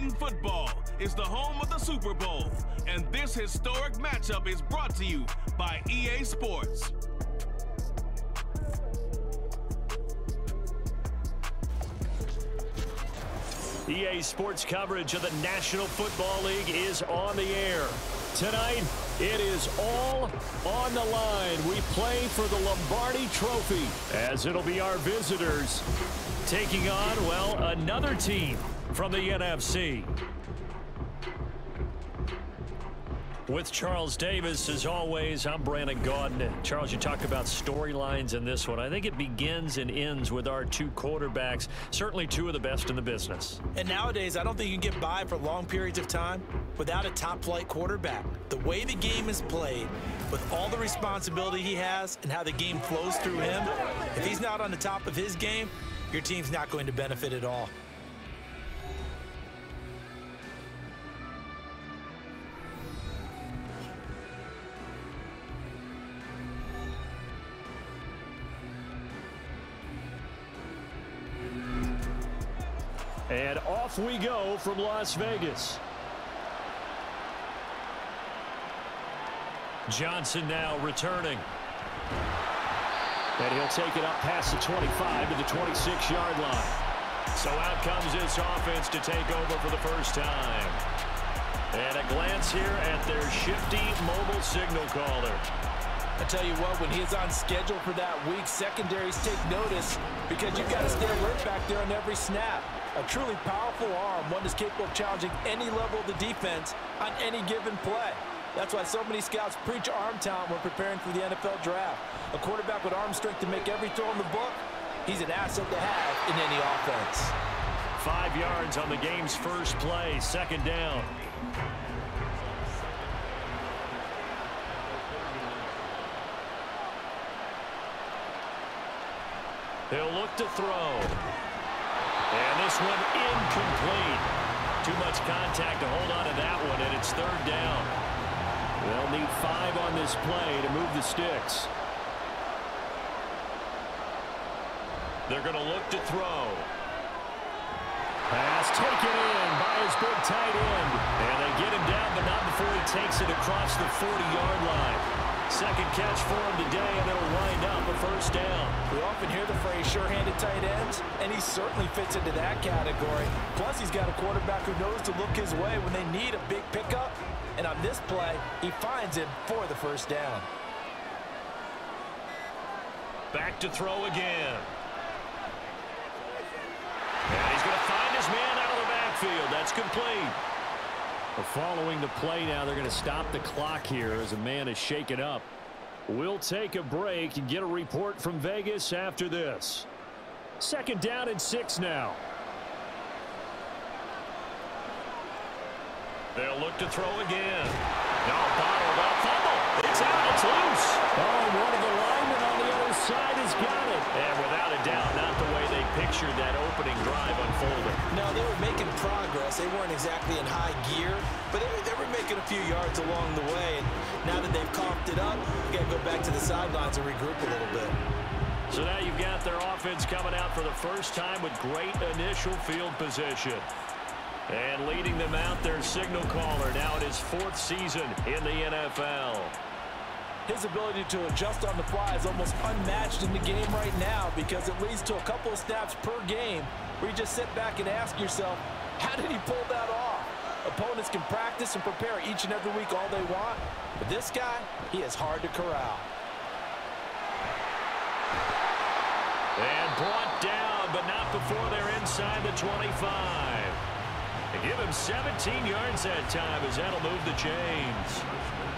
Madden football is the home of the Super Bowl, and this historic matchup is brought to you by EA Sports. EA Sports coverage of the National Football League is on the air. Tonight, it is all on the line. We play for the Lombardi Trophy, as it'll be our visitors taking on, well, another team from the NFC. With Charles Davis, as always, I'm Brandon Gaudin. Charles, you talk about storylines in this one. I think it begins and ends with our two quarterbacks, certainly two of the best in the business. And nowadays, I don't think you can get by for long periods of time without a top-flight quarterback. The way the game is played, with all the responsibility he has and how the game flows through him, if he's not on the top of his game, your team's not going to benefit at all. And off we go from Las Vegas. Johnson now returning. And he'll take it up past the 25 to the 26-yard line. So out comes this offense to take over for the first time. And a glance here at their shifty mobile signal caller. I tell you what, when he is on schedule for that week, secondaries take notice because you've got to stay alert back there on every snap. A truly powerful arm, one that's capable of challenging any level of the defense on any given play. That's why so many scouts preach arm talent when preparing for the NFL draft. A quarterback with arm strength to make every throw in the book, he's an asset to have in any offense. 5 yards on the game's first play, second down. He'll look to throw. And this one incomplete. Too much contact to hold on to that one, and it's third down. They'll need 5 on this play to move the sticks. They're going to look to throw. Pass taken in by his big tight end. And they get him down, but not before he takes it across the 40-yard line. Second catch for him today, and it'll wind up a first down. We often hear the phrase sure-handed tight ends, and he certainly fits into that category. Plus, he's got a quarterback who knows to look his way when they need a big pickup. And on this play, he finds him for the first down. Back to throw again. And he's going to find his man out of the backfield. That's complete. Following the play now, they're going to stop the clock here as a man is shaken up. We'll take a break and get a report from Vegas after this. Second down and 6 now. They'll look to throw again. Now bottled up, fumble. It's out, it's loose. Oh, one of the linemen on the other side has got it. And without a doubt, not the way they pictured that opening drive unfolding. No, they were making progress. They weren't exactly in high gear, but they were making a few yards along the way. And now that they've coughed it up, you got to go back to the sidelines and regroup a little bit. So now you've got their offense coming out for the first time with great initial field position. And leading them out, their signal caller now in his 4th season in the NFL. His ability to adjust on the fly is almost unmatched in the game right now because it leads to a couple of snaps per game where you just sit back and ask yourself, how did he pull that off? Opponents can practice and prepare each and every week all they want, but this guy, he is hard to corral. And brought down, but not before they're inside the 25. They give him 17 yards that time as that'll move the chains.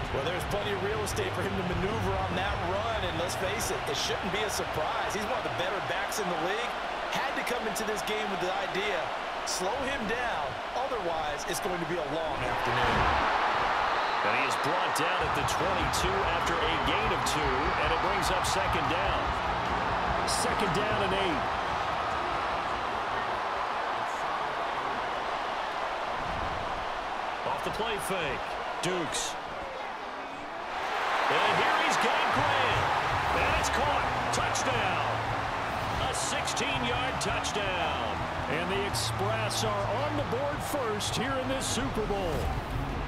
Well, there's plenty of real estate for him to maneuver on that run, and let's face it, it shouldn't be a surprise. He's one of the better backs in the league. Had to come into this game with the idea, slow him down, otherwise it's going to be a long afternoon. And he is brought down at the 22 after a gain of 2, and it brings up second down. Second down and 8. Off the play fake, Dukes. And here he's got Grant. And it's caught. Touchdown. A 16-yard touchdown. And the Express are on the board first here in this Super Bowl.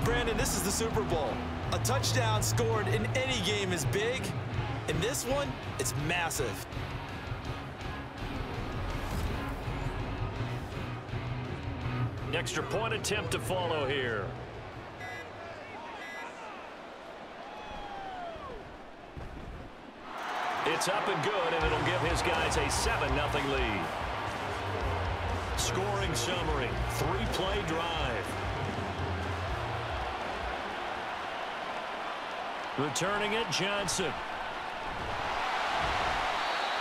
Brandon, this is the Super Bowl. A touchdown scored in any game is big. In this one, it's massive. Extra point attempt to follow here. It's up and good, and it'll give his guys a 7-0 lead. Scoring summary, 3-play drive. Returning it, Johnson.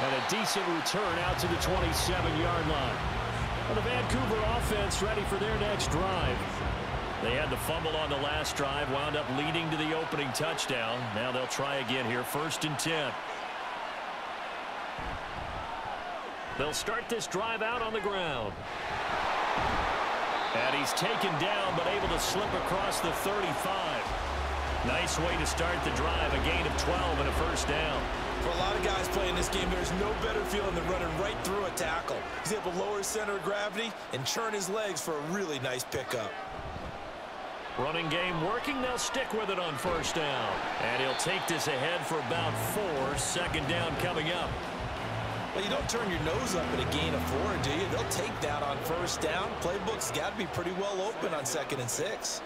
And a decent return out to the 27-yard line. Well, the Vancouver offense ready for their next drive. They had the fumble on the last drive, wound up leading to the opening touchdown. Now they'll try again here, 1st and 10. They'll start this drive out on the ground. And he's taken down, but able to slip across the 35. Nice way to start the drive, a gain of 12 and a 1st down. For a lot of guys playing this game, there's no better feeling than running right through a tackle. He's able to lower his center of gravity and churn his legs for a really nice pickup. Running game working. They'll stick with it on 1st down. And he'll take this ahead for about 4. 2nd down coming up. Well, you don't turn your nose up at a gain of 4, do you? They'll take that on 1st down. Playbook's got to be pretty well open on 2nd and 6.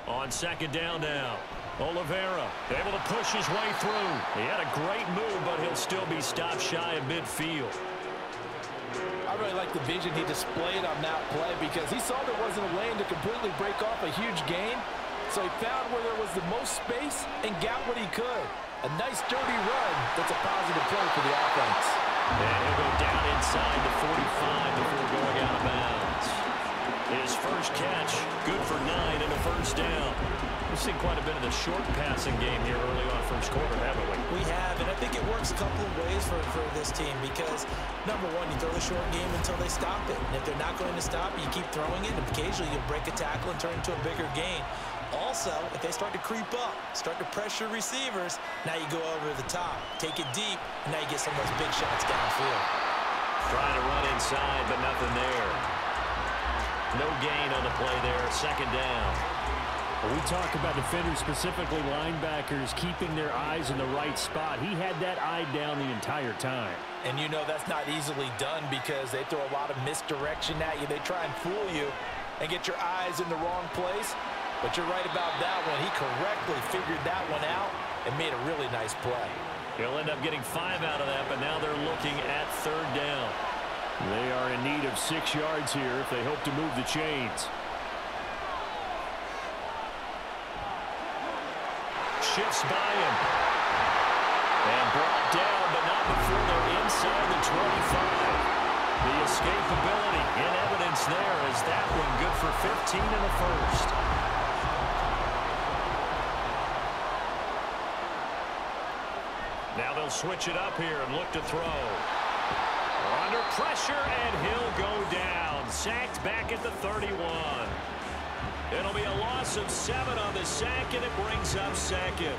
On 2nd down now, Oliveira able to push his way through. He had a great move, but he'll still be stopped shy of midfield. I really like the vision he displayed on that play because he saw there wasn't a lane to completely break off a huge gain. So he found where there was the most space and got what he could. A nice dirty run that's a positive play for the offense. And he'll go down inside the 45 before going out of bounds. His first catch, good for 9 and a 1st down. We've seen quite a bit of the short passing game here early on 1st quarter, haven't we? We have, and I think it works a couple of ways for this team because, number one, you throw the short game until they stop it. And if they're not going to stop it, you keep throwing it, and occasionally you'll break a tackle and turn it into a bigger gain. Also, if they start to creep up, start to pressure receivers, now you go over the top, take it deep, and now you get some of those big shots downfield. Trying to run inside, but nothing there. No gain on the play there, 2nd down. When we talk about defenders, specifically linebackers, keeping their eyes in the right spot. He had that eye down the entire time. And you know that's not easily done because they throw a lot of misdirection at you. They try and fool you and get your eyes in the wrong place. But you're right about that one. He correctly figured that one out and made a really nice play. He'll end up getting 5 out of that, but now they're looking at 3rd down. They are in need of 6 yards here if they hope to move the chains. Shifts by him. And brought down, but not before they're inside the 25. The escapability in evidence there as that one good for 15 and a 1st. Now they'll switch it up here and look to throw. Under pressure, and he'll go down. Sacked back at the 31. It'll be a loss of 7 on the sack, and it brings up 2nd.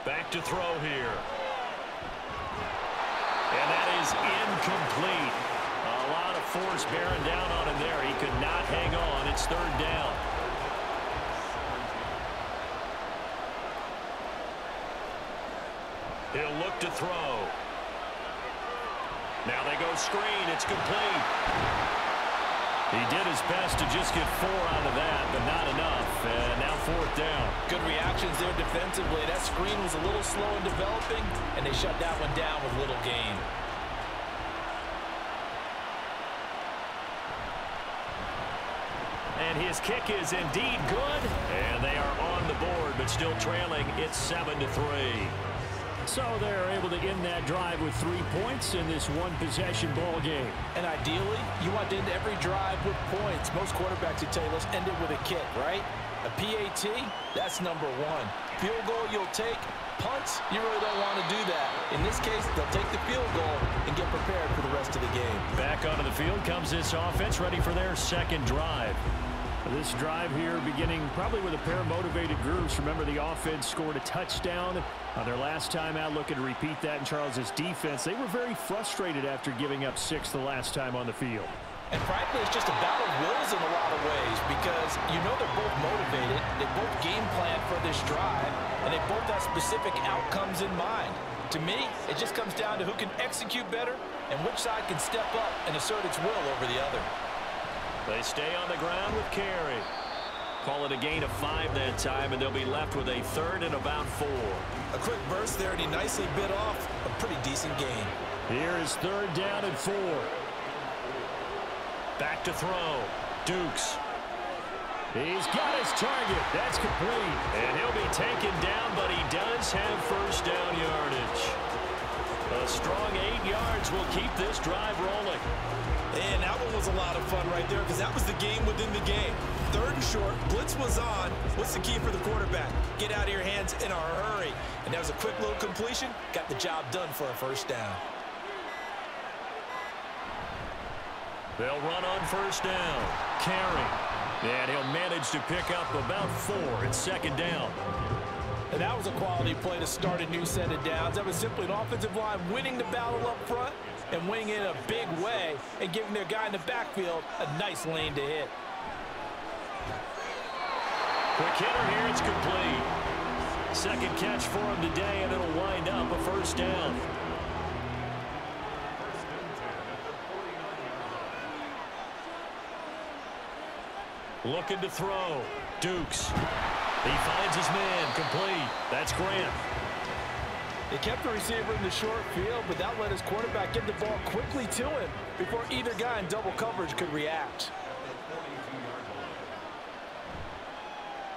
Back to throw here. And that is incomplete. A lot of force bearing down on him there. He could not hang on. It's 3rd down. He'll look to throw. Now they go screen. It's complete. He did his best to just get 4 out of that, but not enough. And now 4th down. Good reactions there defensively. That screen was a little slow in developing, and they shut that one down with little gain. And his kick is indeed good. And they are on the board, but still trailing. It's 7-3. So they're able to end that drive with 3 points in this one-possession ball game. And ideally, you want to end every drive with points. Most quarterbacks would tell you, let's end it with a kick, right? A PAT, that's number 1. Field goal you'll take. Punts, you really don't want to do that. In this case, they'll take the field goal and get prepared for the rest of the game. Back onto the field comes this offense, ready for their 2nd drive. This drive here beginning probably with a pair of motivated groups. Remember, the offense scored a touchdown on their last time out. Looking to repeat that in Charles's defense. They were very frustrated after giving up 6 the last time on the field. And frankly, it's just a battle of wills in a lot of ways because you know they're both motivated. They both game plan for this drive, and they both have specific outcomes in mind. To me, it just comes down to who can execute better and which side can step up and assert its will over the other. They stay on the ground with carry. Call it a gain of 5 that time, and they'll be left with a 3rd and about 4. A quick burst there, and he nicely bit off a pretty decent gain. Here is 3rd down and 4. Back to throw. Dukes. He's got his target. That's complete. And he'll be taken down, but he does have first down yardage. A strong 8 yards will keep this drive rolling. And that one was a lot of fun right there because that was the game within the game. 3rd and short. Blitz was on. What's the key for the quarterback? Get out of your hands in a hurry. And that was a quick little completion. Got the job done for a first down. They'll run on first down. Carry. And he'll manage to pick up about 4 at 2nd down. And that was a quality play to start a new set of downs. That was simply an offensive line winning the battle up front and winning it in a big way and giving their guy in the backfield a nice lane to hit. Quick hitter here. It's complete. 2nd catch for him today, and it'll wind up a first down. Looking to throw. Dukes. He finds his man. Complete. That's Grant. They kept the receiver in the short field, but that let his quarterback get the ball quickly to him before either guy in double coverage could react.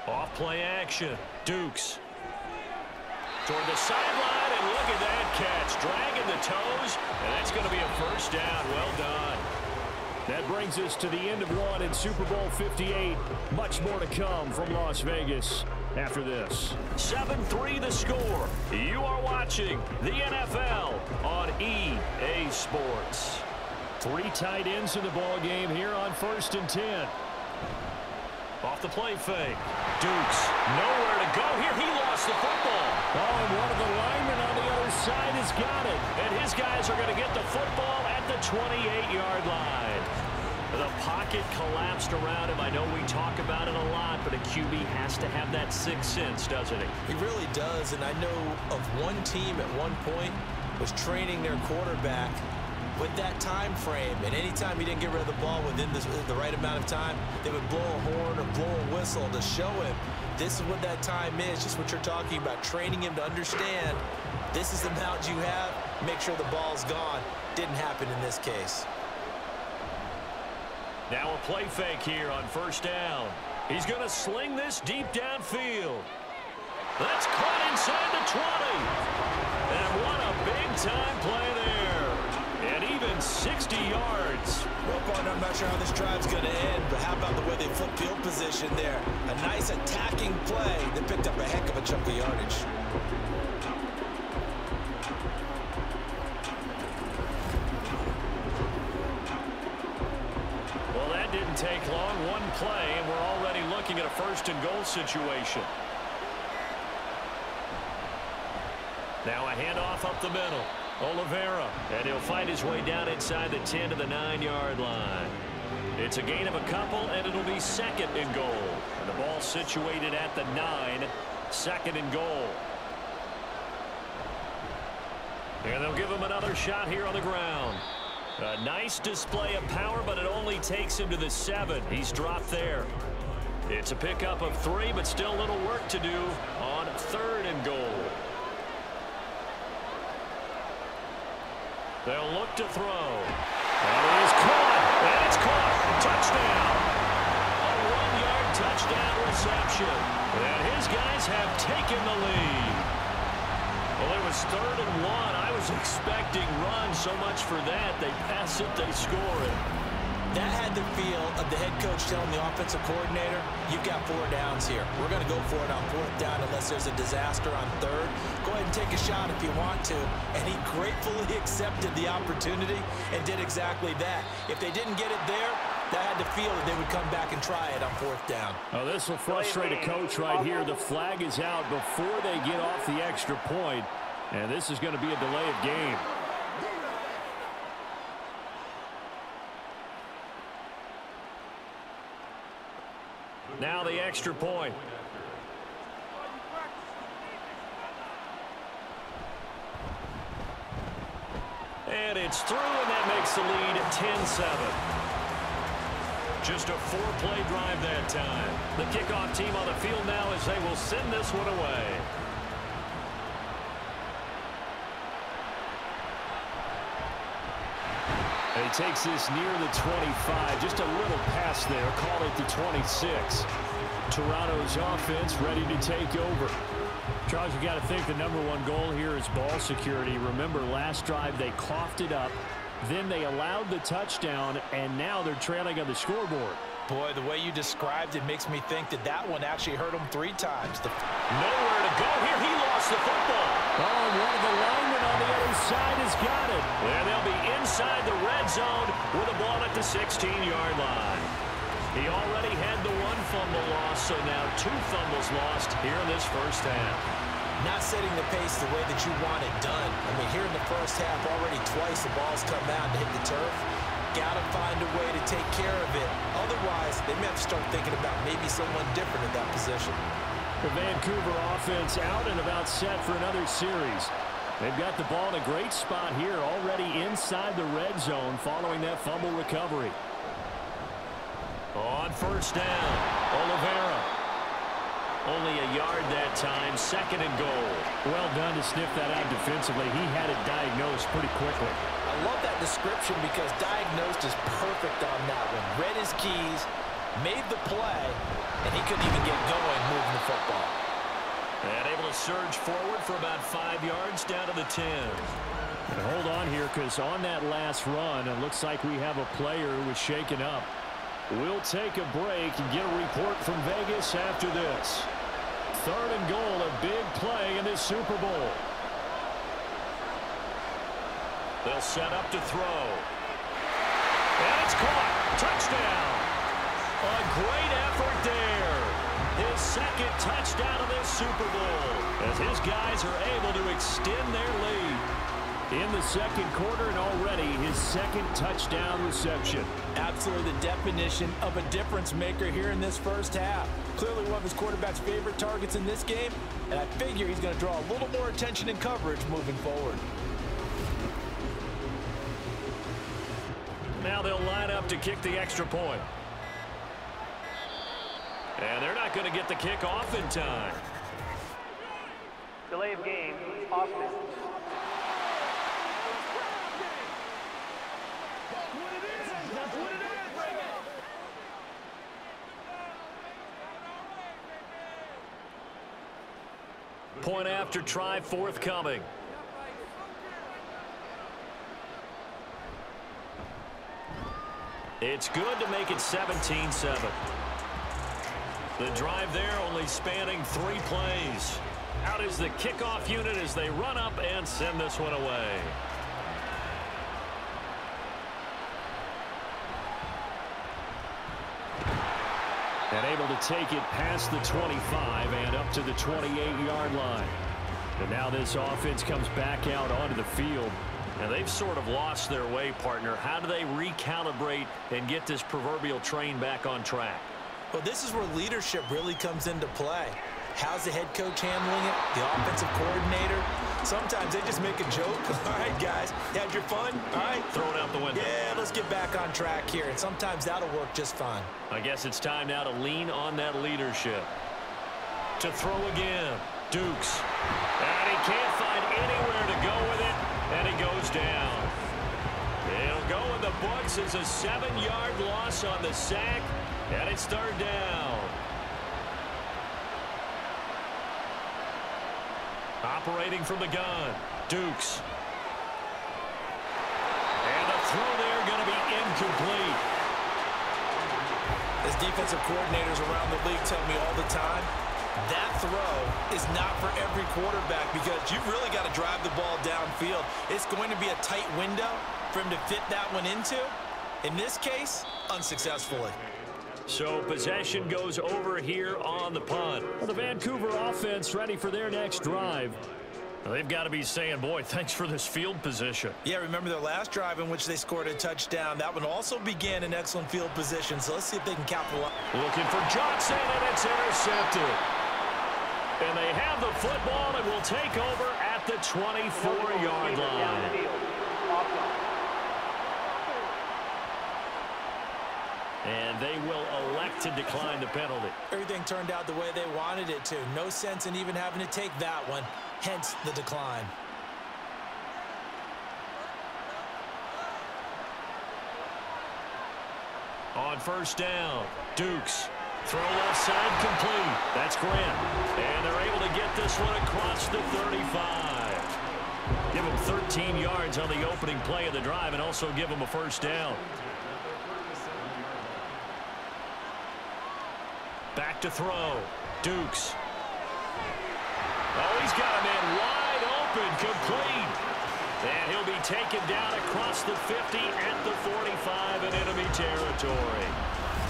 Off play action. Dukes. Toward the sideline, and look at that catch. Dragging the toes, and that's going to be a first down. Well done. That brings us to the end of one in Super Bowl 58. Much more to come from Las Vegas after this. 7-3 the score. You are watching the NFL on EA Sports. 3 tight ends in the ball game here on 1st and 10. Off the play fake. Dukes. Nowhere to go here. He lost the football. Oh, and one of the linemen on the other side has got it. And his guys are going to get the football at the 28-yard line. The pocket collapsed around him. I know we talk about it a lot, but a QB has to have that 6th sense, doesn't he? He really does, and I know of one team at one point was training their quarterback with that time frame, and anytime he didn't get rid of the ball within the right amount of time, they would blow a horn or blow a whistle to show him this is what that time is, just what you're talking about, training him to understand this is the amount you have, make sure the ball's gone. Didn't happen in this case. Now a play fake here on first down. He's going to sling this deep downfield. That's caught inside the 20. And what a big-time play there. And even 60 yards. Well, partner, I'm not sure how this drive's going to end, but how about the way they flip field position there? A nice attacking play that picked up a heck of a chunk of yardage. Well, that didn't take long. One play, and we're already looking at a 1st and goal situation. Now a handoff up the middle. Oliveira, and he'll find his way down inside the 10 to the 9-yard line. It's a gain of a couple, and it'll be 2nd and goal. And the ball situated at the 9, 2nd and goal. And they'll give him another shot here on the ground. A nice display of power, but it only takes him to the 7. He's dropped there. It's a pickup of 3, but still a little work to do on 3rd and goal. They'll look to throw. And it is caught. And it's caught. Touchdown. A 1-yard touchdown reception. And his guys have taken the lead. Well, it was 3rd and 1. I was expecting run, so much for that. They pass it, they score it. That had the feel of the head coach telling the offensive coordinator, you've got 4 downs here. We're going to go for it on 4th down unless there's a disaster on 3rd. Go ahead and take a shot if you want to. And he gratefully accepted the opportunity and did exactly that. If they didn't get it there, that had had to feel that they would come back and try it on 4th down. Oh, this will frustrate a coach right here. The flag is out before they get off the extra point, and this is going to be a delay of game. Now the extra point. And it's through, and that makes the lead 10-7. Just a 4-play drive that time. The kickoff team on the field now as they will send this one away. And he takes this near the 25. Just a little pass there. Call it the 26. Toronto's offense ready to take over. Charles, you got to think the #1 goal here is ball security. Remember, last drive they coughed it up. Then they allowed the touchdown, and now they're trailing on the scoreboard. Boy, the way you described it makes me think that that one actually hurt him 3 times. Nowhere to go here. He lost the football. Oh, one of the linemen on the other side has got it. And they'll be inside the red zone with a ball at the 16-yard line. He already had the 1 fumble loss, so now 2 fumbles lost here in this first half. Not setting the pace the way that you want it done. I mean, here in the first half, already twice the ball's come out to hit the turf. Got to find a way to take care of it. Otherwise, they may have to start thinking about maybe someone different in that position. The Vancouver offense out and about set for another series. They've got the ball in a great spot here, already inside the red zone following that fumble recovery. On first down, Oliveira. Only a yard that time, 2nd and goal. Well done to sniff that out defensively. He had it diagnosed pretty quickly. I love that description because diagnosed is perfect on that one. Read his keys, made the play, and he couldn't even get going moving the football. And able to surge forward for about 5 yards down to the 10. And hold on here because on that last run, it looks like we have a player who was shaken up. We'll take a break and get a report from Vegas after this. 3rd and goal, a big play in this Super Bowl. They'll set up to throw. And it's caught. Touchdown. A great effort there. His 2nd touchdown of this Super Bowl as his guys are able to extend their lead. In the 2nd quarter and already his 2nd touchdown reception. Absolutely the definition of a difference maker here in this first half. Clearly one of his quarterback's favorite targets in this game, and I figure he's going to draw a little more attention and coverage moving forward. Now they'll line up to kick the extra point. And they're not going to get the kick off in time. Delay of game, Austin. Point after try forthcoming. It's good to make it 17-7. The drive there only spanning 3 plays. Out is the kickoff unit as they run up and send this one away. And able to take it past the 25 and up to the 28-yard line. And now this offense comes back out onto the field. And they've sort of lost their way, partner. How do they recalibrate and get this proverbial train back on track? Well, this is where leadership really comes into play. How's the head coach handling it? The offensive coordinator? Sometimes they just make a joke. All right, guys, had your fun? All right. Throw it out the window. Yeah, let's get back on track here. And sometimes that'll work just fine. I guess it's time now to lean on that leadership. To throw again. Dukes. And he can't find anywhere to go with it. And he goes down. He'll go in the books as a 7-yard loss on the sack. And it's 3rd down. Operating from the gun. Dukes. And the throw there going to be incomplete. As defensive coordinators around the league tell me all the time, that throw is not for every quarterback because you've really got to drive the ball downfield. It's going to be a tight window for him to fit that one into. In this case, unsuccessfully. So possession goes over here on the punt. Well, the Vancouver offense ready for their next drive. Well, they've got to be saying, boy, thanks for this field position. Yeah, remember their last drive in which they scored a touchdown. That one also began in excellent field position, so let's see if they can capitalize. Looking for Johnson, and it's intercepted. And they have the football and will take over at the 24-yard line. And they will elect to decline the penalty. Everything turned out the way they wanted it to. No sense in even having to take that one, hence the decline. On first down, Dukes. Throw left side complete. That's Grant. And they're able to get this one across the 35. Give them 13 yards on the opening play of the drive and also give them a first down. Back to throw. Dukes. Oh, he's got a man wide open, complete. And he'll be taken down across the 50 at the 45 in enemy territory.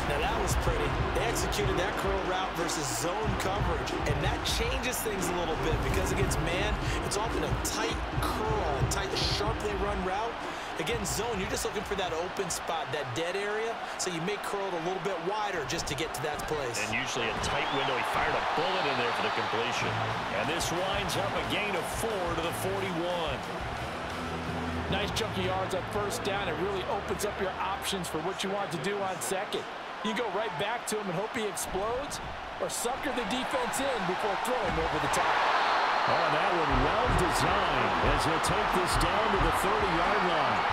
Now that was pretty. They executed that curl route versus zone coverage, and that changes things a little bit because against man, it's often a tight curl, tight, sharply run route. Against zone, you're just looking for that open spot, that dead area, so you may curl it a little bit wider just to get to that place. And usually a tight window. He fired a bullet in there for the completion. And this winds up a gain of 4 to the 41. Nice chunky yards on first down. It really opens up your options for what you want to do on second. You go right back to him and hope he explodes, or sucker the defense in before throwing over the top. Oh, that one well designed as he'll take this down to the 30-yard line.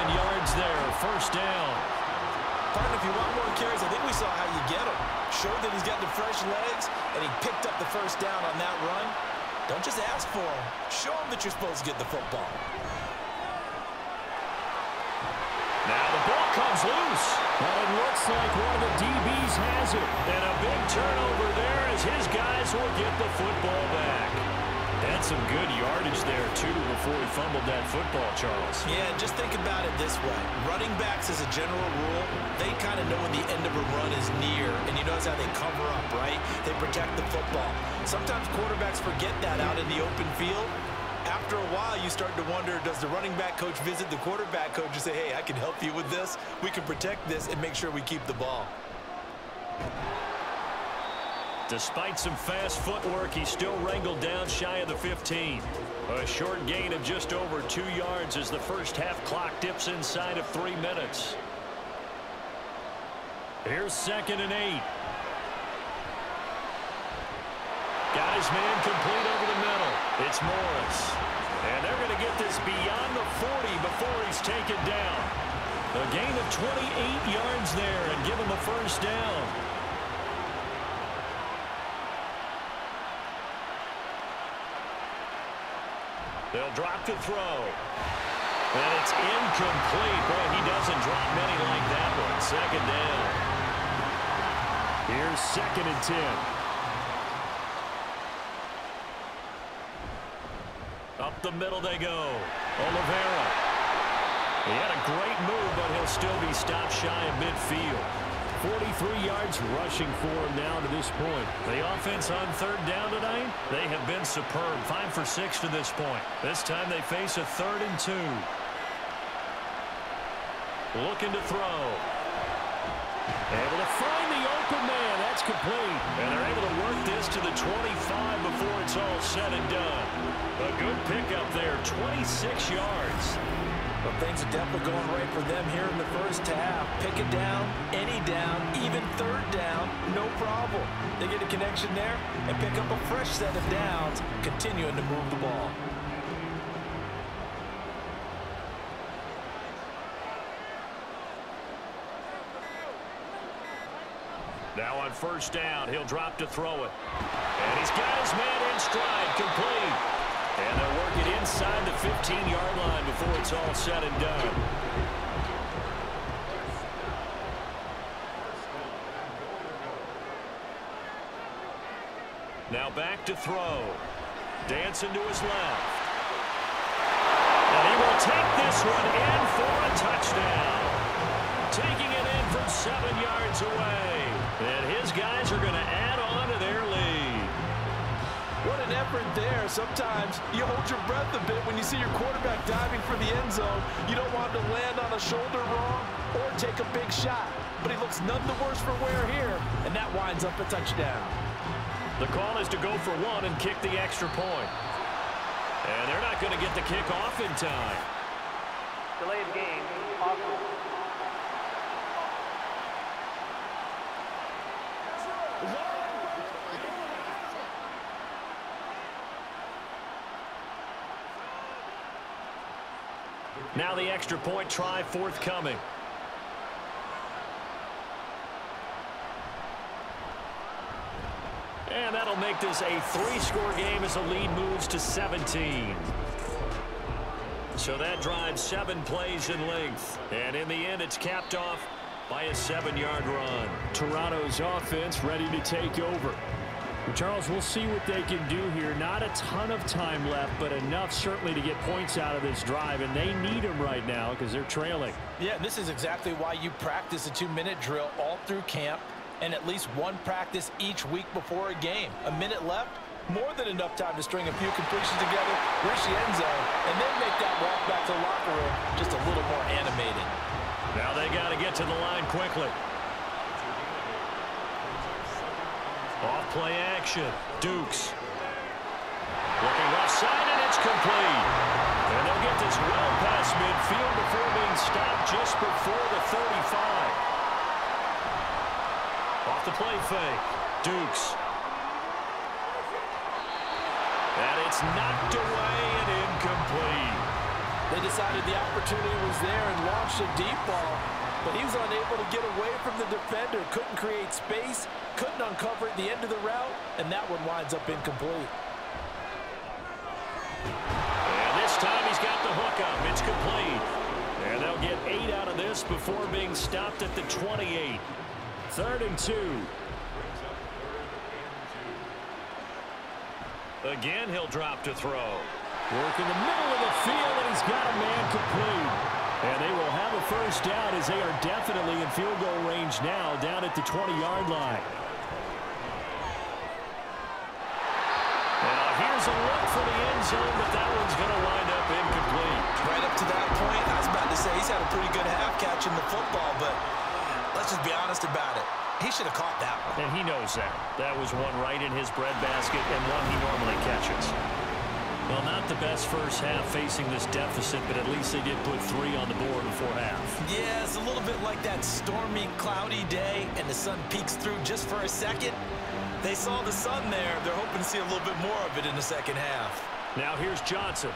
11 yards there, first down. Partner, if you want more carries, I think we saw how you get him. Showed that he's got the fresh legs, and he picked up the first down on that run. Don't just ask for him. Show him that you're supposed to get the football. Now the ball comes loose. Well, it looks like one of the DBs has it. And a big turnover there as his guys will get the football back. Had some good yardage there, too, before he fumbled that football, Charles. Yeah, just think about it this way. Running backs, as a general rule, they kind of know when the end of a run is near, and you notice how they cover up, right? They protect the football. Sometimes quarterbacks forget that out in the open field. After a while, you start to wonder, does the running back coach visit the quarterback coach and say, hey, I can help you with this. We can protect this and make sure we keep the ball. Despite some fast footwork, he's still wrangled down shy of the 15. A short gain of just over 2 yards as the first half clock dips inside of 3 minutes. Here's 2nd and 8. Got his man complete over the middle. It's Morris. And they're going to get this beyond the 40 before he's taken down. A gain of 28 yards there and give him a first down. They'll drop to throw. And it's incomplete. Boy, he doesn't drop many like that one. 2nd down. Here's 2nd and 10. Up the middle they go. Oliveira. He had a great move, but he'll still be stopped shy of midfield. 43 yards rushing for him now to this point. The offense on 3rd down tonight, they have been superb. 5 for 6 to this point. This time they face a 3rd and 2. Looking to throw. Able to find the open man. That's complete. And they're able to work this to the 25 before it's all said and done. A good pickup there, 26 yards. But things are definitely going right for them here in the first half. Pick it down, any down, even 3rd down, no problem. They get a connection there and pick up a fresh set of downs, continuing to move the ball. Now on 1st down, he'll drop to throw it. And he's got his man in stride, complete. And they'll work it inside the 15-yard line before it's all said and done. Now back to throw. Dancing to his left. And he will will take this one in for a touchdown. Taking it in from 7 yards away. And his guys are going to add on to their lead. What an effort there. Sometimes you hold your breath a bit when you see your quarterback diving for the end zone. You don't want him to land on a shoulder wrong or take a big shot. But he looks none the worse for wear here, and that winds up a touchdown. The call is to go for one and kick the extra point. And they're not going to get the kick off in time. Delayed game, offense. Now the extra point try forthcoming. And that'll make this a 3-score game as the lead moves to 17. So that drives 7 plays in length. And in the end, it's capped off by a 7-yard run. Toronto's offense ready to take over. Well, Charles, we'll see what they can do here. Not a ton of time left, but enough certainly to get points out of this drive, and they need them right now because they're trailing. Yeah, this is exactly why you practice a 2-minute drill all through camp and at least one practice each week before a game. A minute left, more than enough time to string a few completions together, reach the end zone, and then make that walk back to the locker room just a little more animated. Now they got to get to the line quickly. Off play action. Dukes. Looking left side, and it's complete. And they'll get this well past midfield before being stopped just before the 35. Off the play fake. Dukes. And it's knocked away and incomplete. They decided the opportunity was there and launched a deep ball, but he was unable to get away from the defender, couldn't create space, couldn't uncover at the end of the route, and that one winds up incomplete. And this time he's got the hook up. It's complete. And they'll get 8 out of this before being stopped at the 28. 3rd and 2. Again, he'll drop to throw. Work in the middle of the field, and he's got a man complete. And they will have a first down as they are definitely in field goal range now, down at the 20-yard line. Now here's a look for the end zone, but that one's going to wind up incomplete. Right up to that point, I was about to say he's had a pretty good half catching the football, but let's just be honest about it. He should have caught that one. And he knows that. That was one right in his breadbasket and one he normally catches. Well, not the best first half facing this deficit, but at least they did put 3 on the board before half. Yeah, it's a little bit like that stormy, cloudy day, and the sun peeks through just for a second. They saw the sun there. They're hoping to see a little bit more of it in the second half. Now here's Johnson.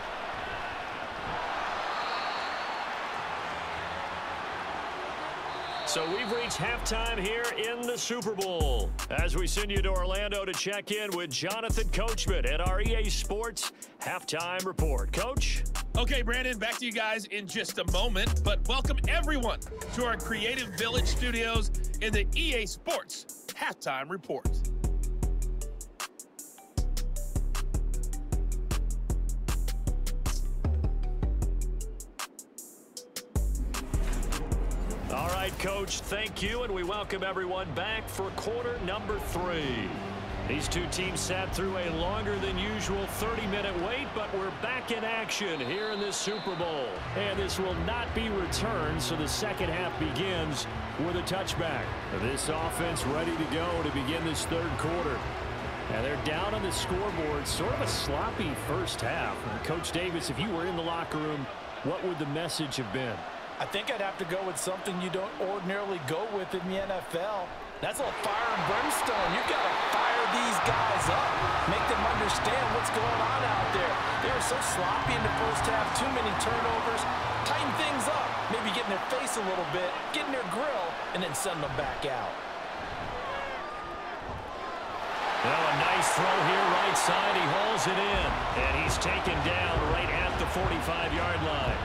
So we've reached halftime here in the Super Bowl. As we send you to Orlando to check in with Jonathan Coachman at our EA Sports Halftime Report. Coach? Okay, Brandon, back to you guys in just a moment, but welcome everyone to our Creative Village studios in the EA Sports Halftime Report. All right, Coach, thank you, and we welcome everyone back for quarter number 3. These two teams sat through a longer than usual 30-minute wait, but we're back in action here in this Super Bowl. And this will not be returned, so the second half begins with a touchback. This offense ready to go to begin this third quarter. And they're down on the scoreboard, sort of a sloppy first half. And Coach Davis, if you were in the locker room, what would the message have been? I think I'd have to go with something you don't ordinarily go with in the NFL. That's a little fire and brimstone. You've got to fire these guys up. Make them understand what's going on out there. They were so sloppy in the first half. Too many turnovers. Tighten things up. Maybe get in their face a little bit. Get in their grill. And then send them back out. Well, a nice throw here right side. He hauls it in. And he's taken down right at the 45-yard line.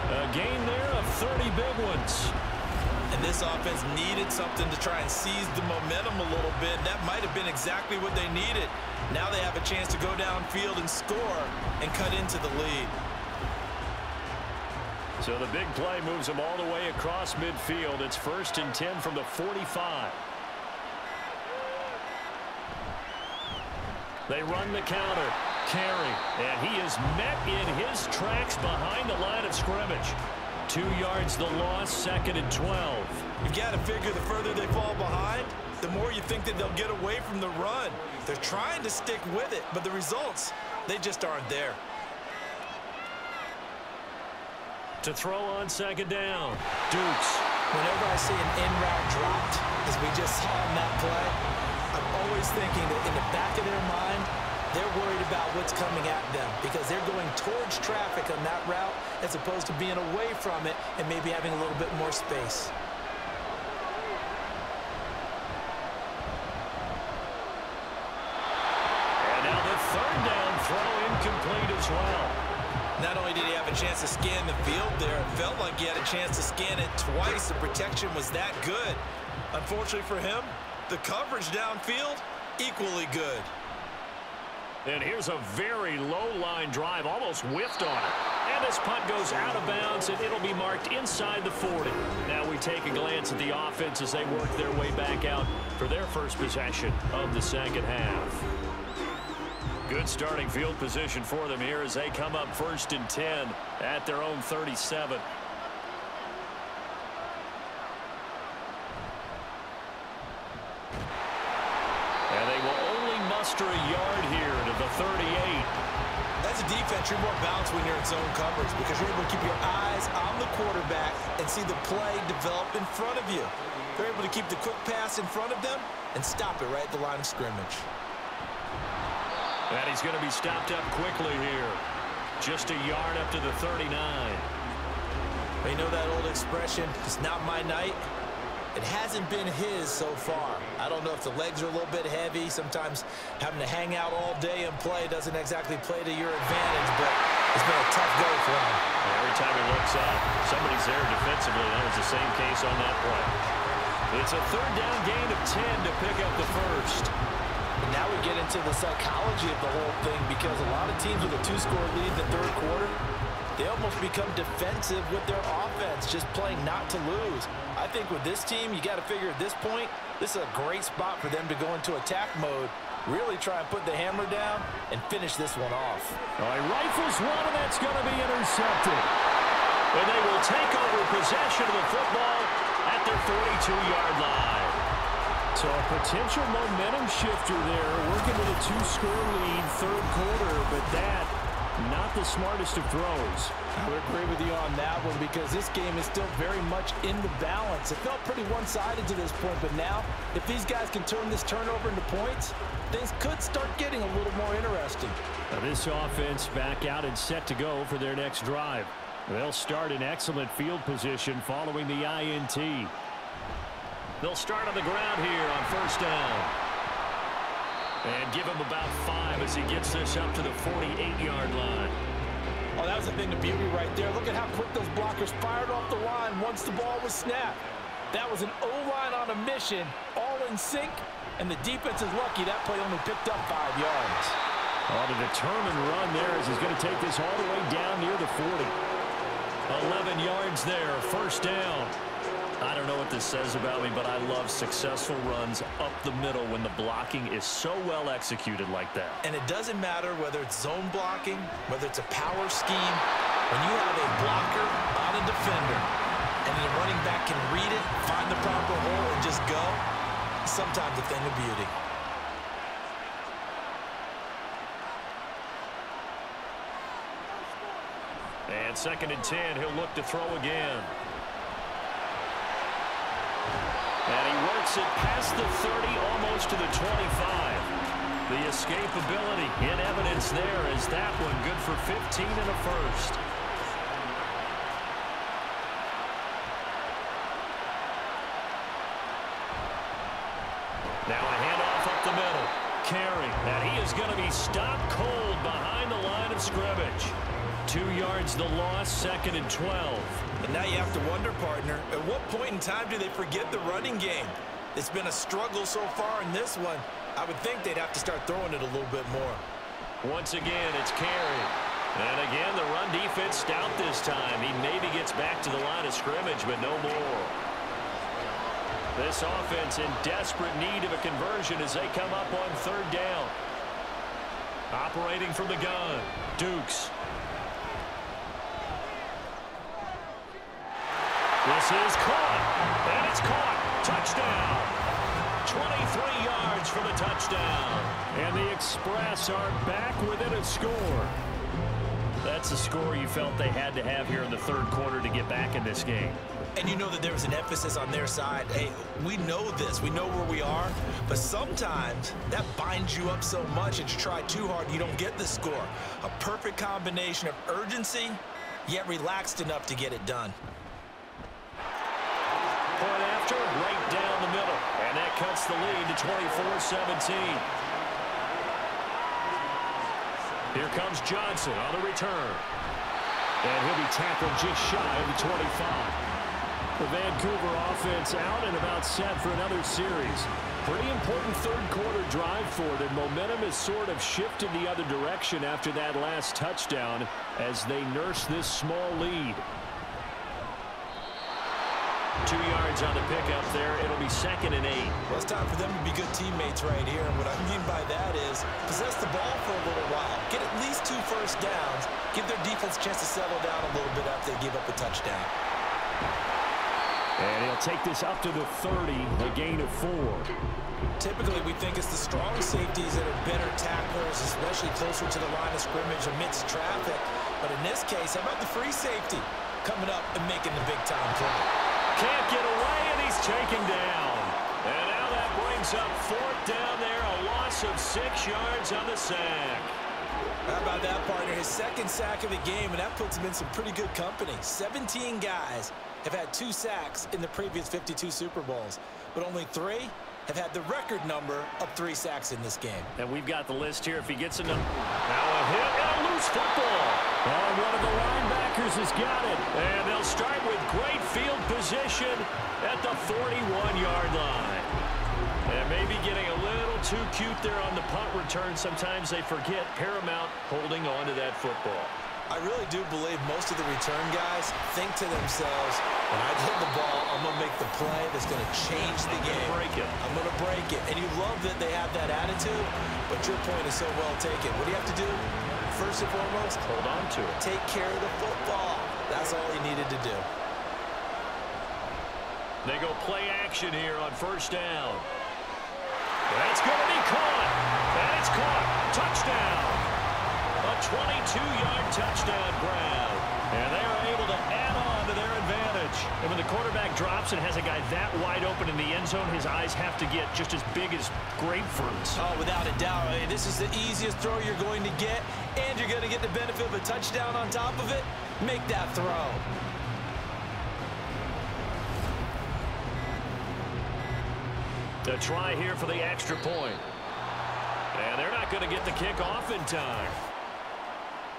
A gain there of 30 big ones. And this offense needed something to try and seize the momentum a little bit. That might have been exactly what they needed. Now they have a chance to go downfield and score and cut into the lead. So the big play moves them all the way across midfield. It's 1st and 10 from the 45. They run the counter. Carey, and he is met in his tracks behind the line of scrimmage. 2 yards the loss, 2nd and 12. You've got to figure the further they fall behind, the more you think that they'll get away from the run. They're trying to stick with it, but the results, they just aren't there. To throw on 2nd down, Dukes. Whenever I see an in-route dropped, as we just saw in that play, I'm always thinking that in the back of their mind, they're worried about what's coming at them because they're going towards traffic on that route as opposed to being away from it and maybe having a little bit more space. And now the 3rd down throw incomplete as well. Not only did he have a chance to scan the field there, it felt like he had a chance to scan it twice. The protection was that good. Unfortunately for him, the coverage downfield, equally good. And here's a very low-line drive, almost whiffed on it. And this punt goes out of bounds, and it'll be marked inside the 40. Now we take a glance at the offense as they work their way back out for their first possession of the 2nd half. Good starting field position for them here as they come up 1st and 10 at their own 37. And they will only muster a yard here to the 38. As a defense, you're more balanced when you're in zone coverage because you're able to keep your eyes on the quarterback and see the play develop in front of you. They're able to keep the quick pass in front of them and stop it right at the line of scrimmage. And he's going to be stopped up quickly here. Just a yard up to the 39. You know that old expression, it's not my night? It hasn't been his so far. I don't know if the legs are a little bit heavy. Sometimes having to hang out all day and play doesn't exactly play to your advantage, but it's been a tough go for him. Every time he looks up, somebody's there defensively. That was the same case on that play. It's a 3rd down gain of 10 to pick up the 1st. And now we get into the psychology of the whole thing because a lot of teams with a 2-score lead in the 3rd quarter, they almost become defensive with their offense, just playing not to lose. I think with this team, you got to figure at this point, this is a great spot for them to go into attack mode, really try and put the hammer down and finish this one off. He rifles one, and that's going to be intercepted. And they will take over possession of the football at their 42-yard line. So a potential momentum shifter there, working with a 2-score lead, 3rd quarter, but that not the smartest of throws. I would agree with you on that one because this game is still very much in the balance. It felt pretty one-sided to this point, but now if these guys can turn this turnover into points, things could start getting a little more interesting. Now this offense back out and set to go for their next drive. They'll start in excellent field position following the INT. They'll start on the ground here on 1st down. And give him about 5 as he gets this up to the 48-yard line. Oh, that was a thing of beauty right there. Look at how quick those blockers fired off the line once the ball was snapped. That was an O-line on a mission, all in sync, and the defense is lucky that play only picked up 5 yards. Oh, the determined run there as he's going to take this all the way down near the 40. 11 yards there, 1st down. I don't know what this says about me, but I love successful runs up the middle when the blocking is so well executed like that. And it doesn't matter whether it's zone blocking, whether it's a power scheme. When you have a blocker on a defender and the running back can read it, find the proper hole, and just go, sometimes a thing of beauty. And 2nd and 10, he'll look to throw again. And he works it past the 30, almost to the 25. The escapability in evidence there is that one good for 15 and a 1st. Now a handoff up the middle. Carey, and he is going to be stopped cold behind the line of scrimmage. 2 yards the loss, 2nd and 12. And now you have to wonder, partner, at what point in time do they forget the running game? It's been a struggle so far in this one. I would think they'd have to start throwing it a little bit more. Once again, it's Carey. And again, the run defense stout this time. He maybe gets back to the line of scrimmage, but no more. This offense in desperate need of a conversion as they come up on third down. Operating from the gun, Dukes. This is caught, and it's caught. Touchdown. 23 yards for the touchdown. And the Express are back within a score. That's a score you felt they had to have here in the third quarter to get back in this game. And you know that there was an emphasis on their side. Hey, we know this. We know where we are. But sometimes that binds you up so much and you try too hard, you don't get the score. A perfect combination of urgency, yet relaxed enough to get it done. Point after, right down the middle. And that cuts the lead to 24-17. Here comes Johnson on the return. And he'll be tackled just shy of the 25. The Vancouver offense out and about set for another series. Pretty important third quarter drive for them. Momentum has sort of shifted the other direction after that last touchdown as they nurse this small lead. 2 yards on the pickup there. It'll be 2nd and 8. Well, it's time for them to be good teammates right here. And what I mean by that is possess the ball for a little while. Get at least 2 first downs. Give their defense a chance to settle down a little bit after they give up a touchdown. And he'll take this up to the 30, a gain of 4. Typically, we think it's the strong safeties that are better tacklers, especially closer to the line of scrimmage amidst traffic. But in this case, how about the free safety coming up and making the big-time play? Can't get away, and he's taken down. And now that brings up 4th down there, a loss of 6 yards on the sack. How about that, partner? His 2nd sack of the game, and that puts him in some pretty good company. 17 guys have had 2 sacks in the previous 52 Super Bowls, but only 3 have had the record number of 3 sacks in this game. And we've got the list here. If he gets enough. Now a hit and a loose football. And one of the linebackers has got it. And they'll start with great field position at the 41-yard line. And maybe getting a little too cute there on the punt return. Sometimes they forget paramount holding on to that football. I really do believe most of the return guys think to themselves, when I get the ball, I'm going to make the play that's going to change the game. I'm going to break it. And you love that they have that attitude, but your point is so well taken. What do you have to do? First and foremost, hold on to it. Take care of the football. That's all he needed to do. They go play action here on 1st down. That's going to be caught. And it's caught. Touchdown. A 22-yard touchdown grab. And they are able to add on to their advantage. And when the quarterback drops and has a guy that wide open in the end zone, his eyes have to get just as big as grapefruits. Oh, without a doubt. I mean, this is the easiest throw you're going to get, and you're going to get the benefit of a touchdown on top of it. Make that throw. The try here for the extra point. And they're not going to get the kick off in time.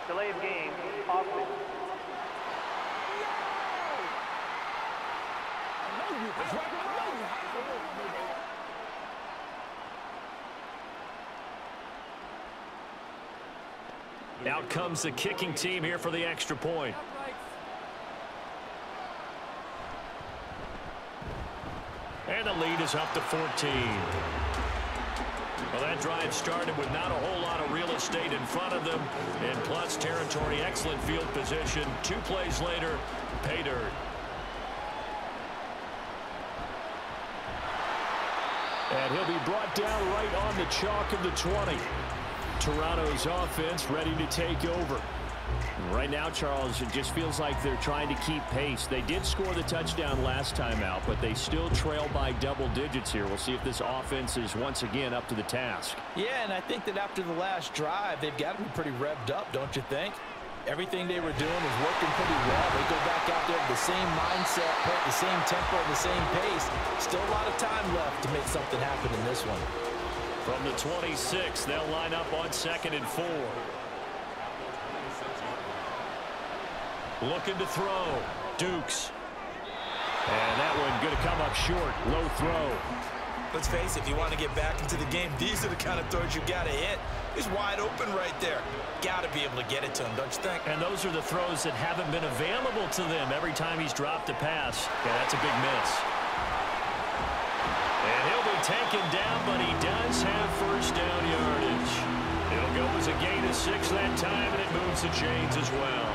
Delay of game, offense. Out comes the kicking team here for the extra point. And the lead is up to 14. Well, that drive started with not a whole lot of real estate in front of them, and plus territory, excellent field position. 2 plays later, pay dirt. And he'll be brought down right on the chalk of the 20. Toronto's offense ready to take over. Right now, Charles, it just feels like they're trying to keep pace. They did score the touchdown last time out, but they still trail by double digits here. We'll see if this offense is once again up to the task. Yeah, and I think that after the last drive, they've got to be pretty revved up, don't you think? Everything they were doing was working pretty well. They go back out there with the same mindset, put the same tempo, the same pace. Still a lot of time left to make something happen in this one. From the 26, they'll line up on 2nd and 4. Looking to throw. Dukes. And that one going to come up short. Low throw. Let's face it, if you want to get back into the game, these are the kind of throws you got to hit. He's wide open right there. Got to be able to get it to him, don't you think? And those are the throws that haven't been available to them every time he's dropped a pass. Yeah, that's a big miss. And he'll be taken down, but he does have first down yardage. It'll go as a gain of 6 that time, and it moves the chains as well.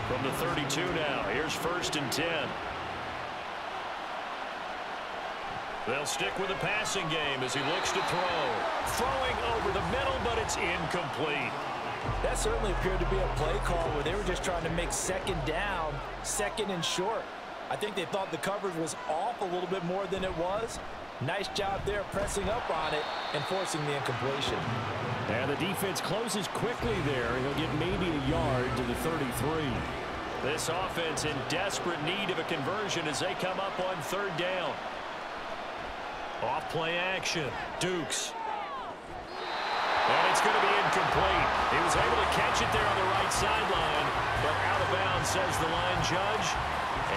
From the 32 now, here's 1st and 10. They'll stick with the passing game as he looks to throw. Throwing over the middle, but it's incomplete. That certainly appeared to be a play call where they were just trying to make 2nd down, 2nd and short. I think they thought the coverage was off a little bit more than it was. Nice job there pressing up on it and forcing the incompletion. And the defense closes quickly there. He'll get maybe a yard to the 33. This offense in desperate need of a conversion as they come up on 3rd down. Off play action. Dukes. And it's going to be incomplete. He was able to catch it there on the right sideline, but out of bounds, says the line judge.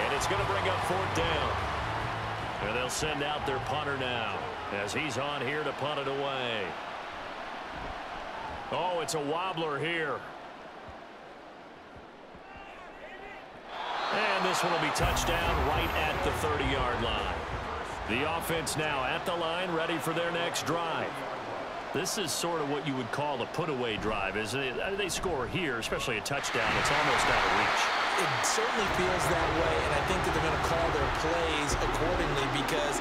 And it's going to bring up 4th down. And they'll send out their punter now as he's on here to punt it away. Oh, it's a wobbler here. And this one will be touchdown right at the 30-yard line. The offense now at the line, ready for their next drive. This is sort of what you would call a put-away drive. As they score here, especially a touchdown, it's almost out of reach. It certainly feels that way, and I think that they're going to call their plays accordingly because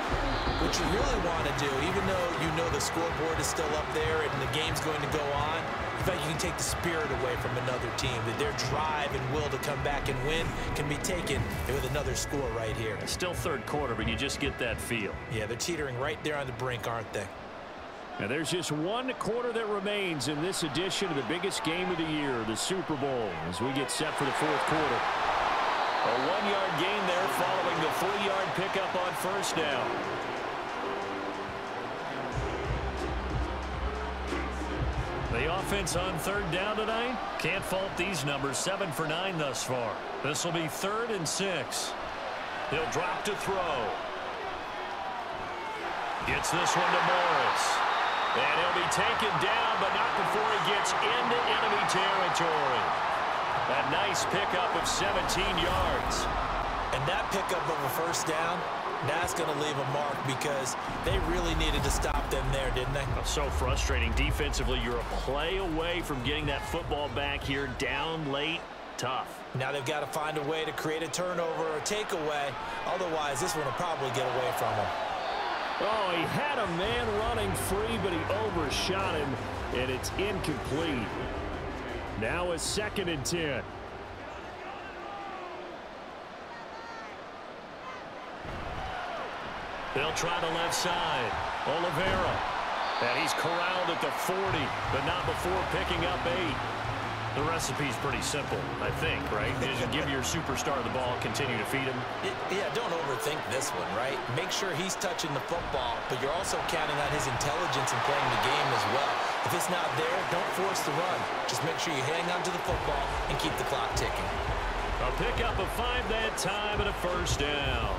what you really want to do, even though you know the scoreboard is still up there and the game's going to go on, in fact, you can take the spirit away from another team, that their drive and will to come back and win can be taken with another score right here. It's still 3rd quarter, but you just get that feel. Yeah, they're teetering right there on the brink, aren't they? And there's just 1 quarter that remains in this edition of the biggest game of the year, the Super Bowl, as we get set for the 4th quarter. A 1-yard gain there following the 3-yard pickup on 1st down. The offense on 3rd down tonight, can't fault these numbers, 7 for 9 thus far. This will be 3rd and 6. He'll drop to throw. Gets this one to Morris. And he'll be taken down, but not before he gets into enemy territory. A nice pickup of 17 yards. And that pickup of a 1st down, that's going to leave a mark because they really needed to stop them there, didn't they? So frustrating. Defensively, you're a play away from getting that football back here down late. Tough. Now they've got to find a way to create a turnover or a takeaway. Otherwise, this one will probably get away from them. Oh, he had a man running free, but he overshot him, and it's incomplete. Now it's 2nd and 10. They'll try the left side. Oliveira. And he's corralled at the 40, but not before picking up 8. The recipe's pretty simple, I think, right? Just give your superstar the ball, continue to feed him. Yeah, don't overthink this one, right? Make sure he's touching the football, but you're also counting on his intelligence in playing the game as well. If it's not there, don't force the run. Just make sure you hang on to the football and keep the clock ticking. A pickup of 5 that time and a 1st down.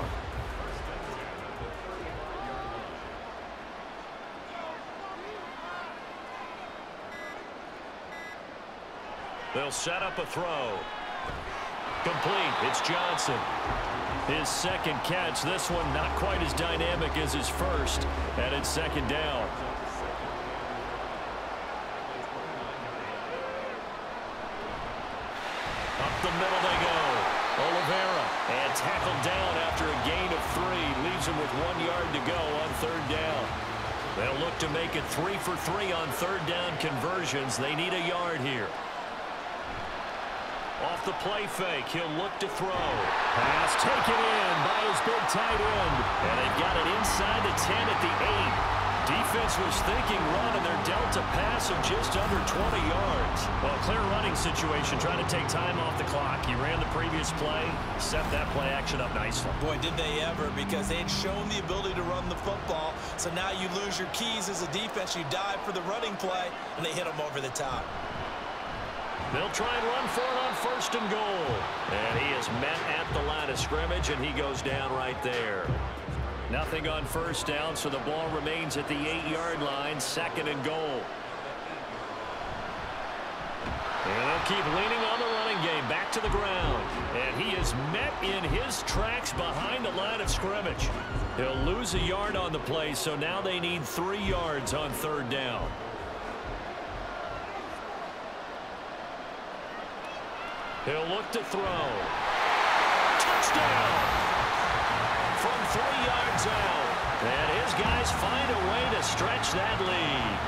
They'll set up a throw. Complete. It's Johnson. His 2nd catch. This one not quite as dynamic as his 1st. And it's 2nd down. Up the middle they go. Oliveira. And tackled down after a gain of 3. Leaves him with 1 yard to go on 3rd down. They'll look to make it 3 for 3 on 3rd down conversions. They need a yard here. Off the play fake, he'll look to throw. Pass taken in by his big tight end. And they've got it inside the 10 at the 8. Defense was thinking run, and they're dealt a pass of just under 20 yards. Well, clear running situation, trying to take time off the clock. He ran the previous play, set that play action up nicely. Boy, did they ever, because they had shown the ability to run the football. So now you lose your keys as a defense. You dive for the running play, and they hit them over the top. They'll try and run for it on 1st and goal. And he is met at the line of scrimmage, and he goes down right there. Nothing on first down, so the ball remains at the 8-yard line, 2nd and goal. And they'll keep leaning on the running game, back to the ground. And he is met in his tracks behind the line of scrimmage. He'll lose a yard on the play, so now they need 3 yards on 3rd down. He'll look to throw. Touchdown! From 3 yards out. And his guys find a way to stretch that lead.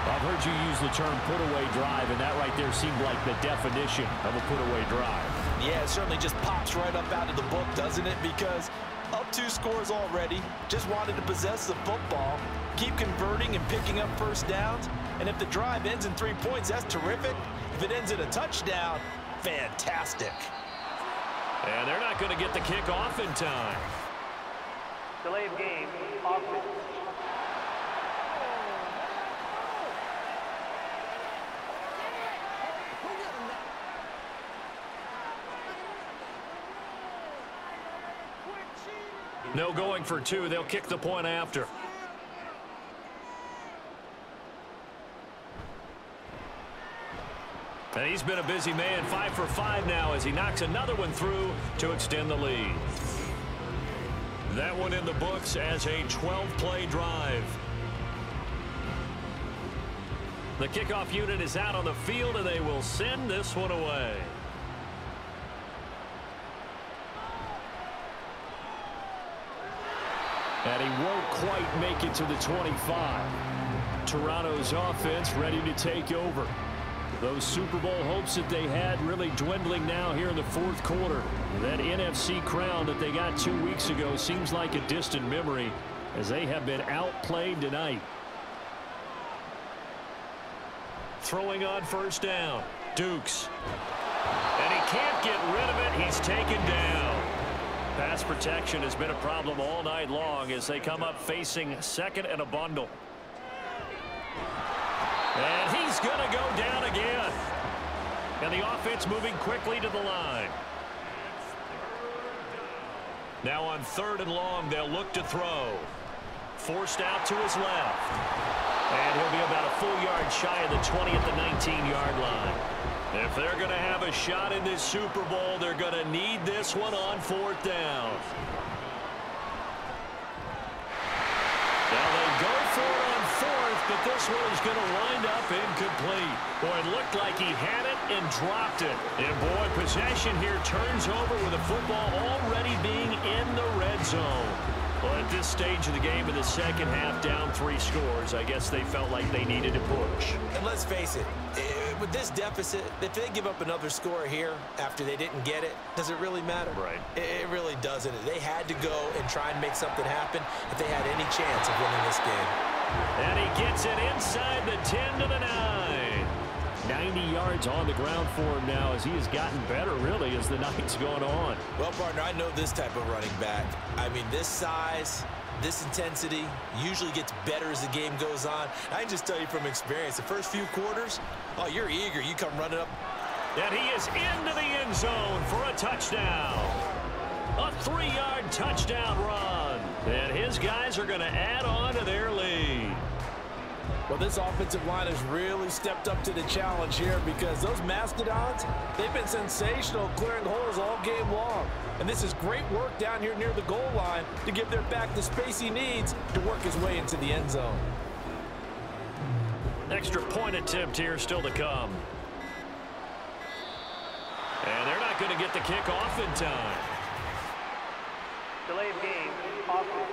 I've heard you use the term put-away drive, and that right there seemed like the definition of a put-away drive. Yeah, it certainly just pops right up out of the book, doesn't it? Because up 2 scores already, just wanted to possess the football, keep converting and picking up first downs. And if the drive ends in 3 points, that's terrific. If it ends in a touchdown, fantastic. And they're not going to get the kick off in time. Delay of game, offense. No going for 2. They'll kick the point after. And he's been a busy man, 5 for 5 now as he knocks another one through to extend the lead. That one in the books as a 12-play drive. The kickoff unit is out on the field, and they will send this one away. And he won't quite make it to the 25. Toronto's offense ready to take over. Those Super Bowl hopes that they had really dwindling now here in the 4th quarter. That NFC crown that they got 2 weeks ago seems like a distant memory as they have been outplayed tonight. Throwing on first down. Dukes. And he can't get rid of it. He's taken down. Pass protection has been a problem all night long as they come up facing 2nd and a bundle. And he's going to go down again. And the offense moving quickly to the line. Now on 3rd and long, they'll look to throw. Forced out to his left. And he'll be about a full yard shy of the 20 at the 19-yard line. If they're going to have a shot in this Super Bowl, they're going to need this one on 4th down. Now they go for it on 4th, but this one is going to wind up incomplete. Boy, it looked like he had it and dropped it. And boy, possession here turns over with the football already being in the red zone. Well, at this stage of the game in the 2nd half, down 3 scores, I guess they felt like they needed to push. And let's face it, with this deficit, if they give up another score here after they didn't get it, does it really matter? Right. It really doesn't. They had to go and try and make something happen if they had any chance of winning this game. And he gets it inside the 10 to the 9. 90 yards on the ground for him now as he has gotten better, really, as the night's gone on. Well, partner, I know this type of running back. I mean, this size, this intensity usually gets better as the game goes on. I can just tell you from experience, the first few quarters, oh, you're eager. You come running up. And he is into the end zone for a touchdown. A 3-yard touchdown run. And his guys are going to add on to their lead. Well, this offensive line has really stepped up to the challenge here because those Mastodons, they've been sensational clearing holes all game long. And this is great work down here near the goal line to give their back the space he needs to work his way into the end zone. Extra point attempt here still to come. And they're not going to get the kick off in time. Delay of game, offense.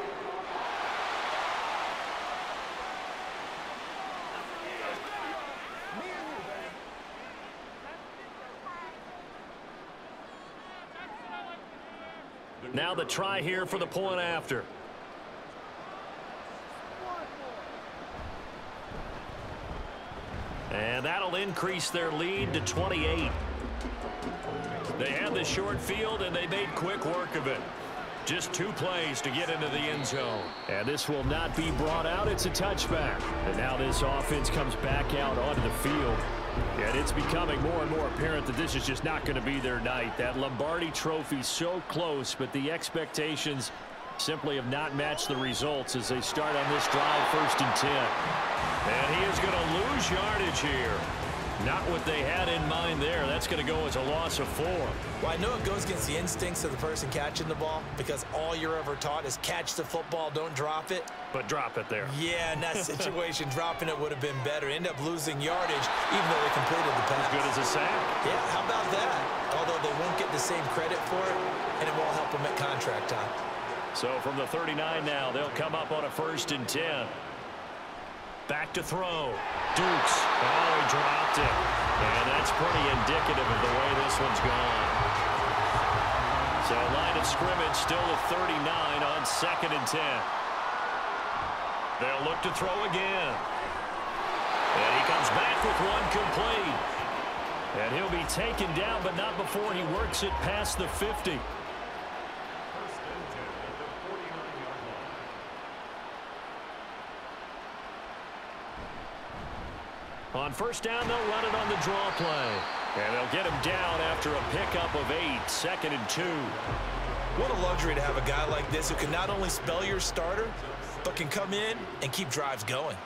Now the try here for the point after. And that'll increase their lead to 28. They had the short field, and they made quick work of it. Just 2 plays to get into the end zone. And this will not be brought out. It's a touchback. And now this offense comes back out onto the field. And it's becoming more and more apparent that this is just not going to be their night. That Lombardi trophy so close, but the expectations simply have not matched the results as they start on this drive, 1st and 10. And he is going to lose yardage here. Not what they had in mind there. That's going to go as a loss of 4. Well, I know it goes against the instincts of the person catching the ball because all you're ever taught is catch the football, don't drop it. But drop it there. Yeah, in that situation, dropping it would have been better. End up losing yardage even though they completed the pass. As good as a sack. Yeah, how about that? Although they won't get the same credit for it, and it won't help them at contract time. So from the 39 now, they'll come up on a 1st and 10. Back to throw. Dukes. Oh, he dropped it. And that's pretty indicative of the way this one's gone. So line of scrimmage still at 39 on 2nd and 10. They'll look to throw again. And he comes back with one complete. And he'll be taken down, but not before he works it past the 50. On 1st down, they'll run it on the draw play. And they'll get him down after a pickup of 8, 2nd and 2. What a luxury to have a guy like this who can not only spell your starter, but can come in and keep drives going.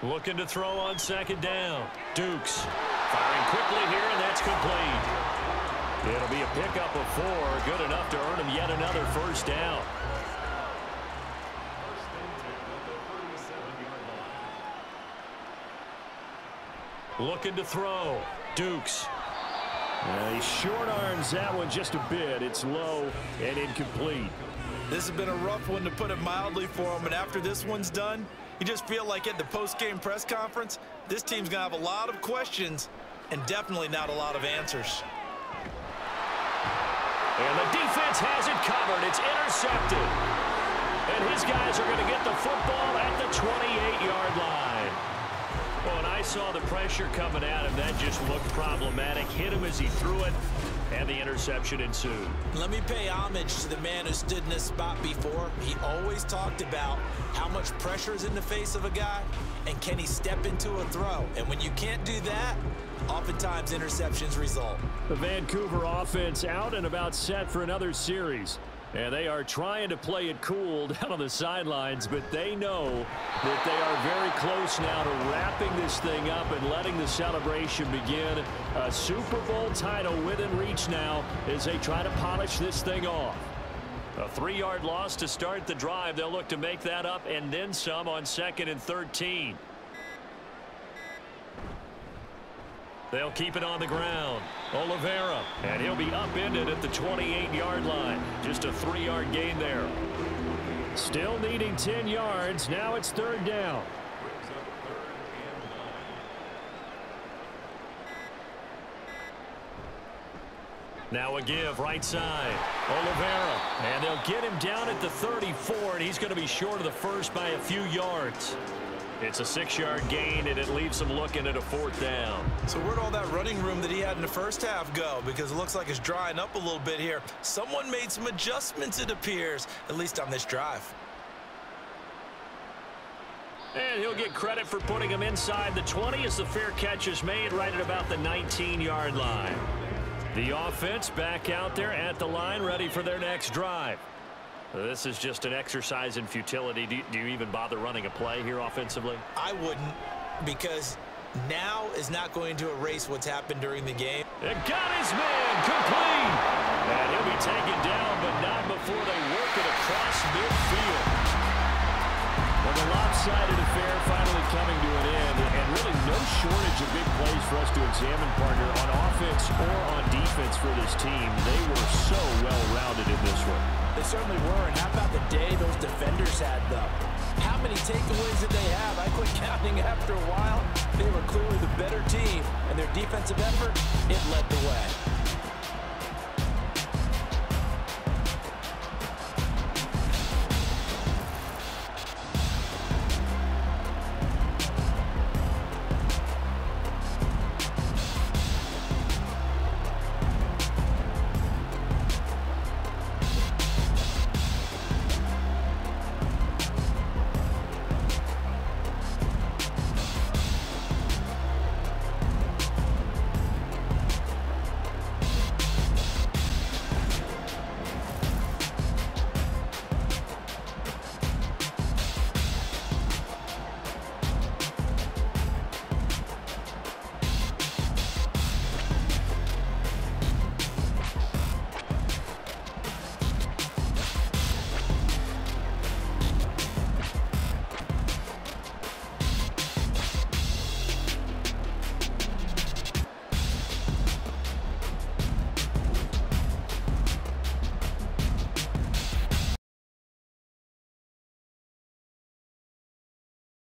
Looking to throw on 2nd down. Dukes firing quickly here, and that's complete. It'll be a pickup of 4, good enough to earn him yet another 1st down. Looking to throw. Dukes. He short arms that one just a bit. It's low and incomplete. This has been a rough one, to put it mildly, for him. And after this one's done, you just feel like at the post-game press conference, this team's going to have a lot of questions and definitely not a lot of answers. And the defense has it covered. It's intercepted. And his guys are going to get the football at the 28-yard line. Well, when I saw the pressure coming at him, that just looked problematic. Hit him as he threw it, and the interception ensued. Let me pay homage to the man who stood in this spot before. He always talked about how much pressure is in the face of a guy, and can he step into a throw. And when you can't do that, oftentimes interceptions result. The Vancouver offense out and about set for another series. And they are trying to play it cool down on the sidelines, but they know that they are very close now to wrapping this thing up and letting the celebration begin. A Super Bowl title within reach now as they try to polish this thing off. A 3-yard loss to start the drive. They'll look to make that up and then some on 2nd and 13. They'll keep it on the ground. Oliveira, and he'll be upended at the 28-yard line. Just a 3-yard gain there. Still needing 10 yards. Now it's 3rd down. Now a give right side. Oliveira, and they'll get him down at the 34, and he's going to be short of the first by a few yards. It's a 6-yard gain, and it leaves him looking at a 4th down. So where'd all that running room that he had in the first half go? Because it looks like it's drying up a little bit here. Someone made some adjustments, it appears, at least on this drive. And he'll get credit for putting him inside the 20 as the fair catch is made right at about the 19-yard line. The offense back out there at the line, ready for their next drive. This is just an exercise in futility. Do you even bother running a play here offensively? I wouldn't, because now is not going to erase what's happened during the game. It got his man complete. And he'll be taken down, but not before they work it across midfield. Well, the lopsided affair finally coming to an end, and really no shortage of big plays for us to examine, partner, on offense or on defense for this team. They were so well-rounded in this one. They certainly were, and how about the day those defenders had, though? How many takeaways did they have? I quit counting after a while. They were clearly the better team, and their defensive effort, it led the way.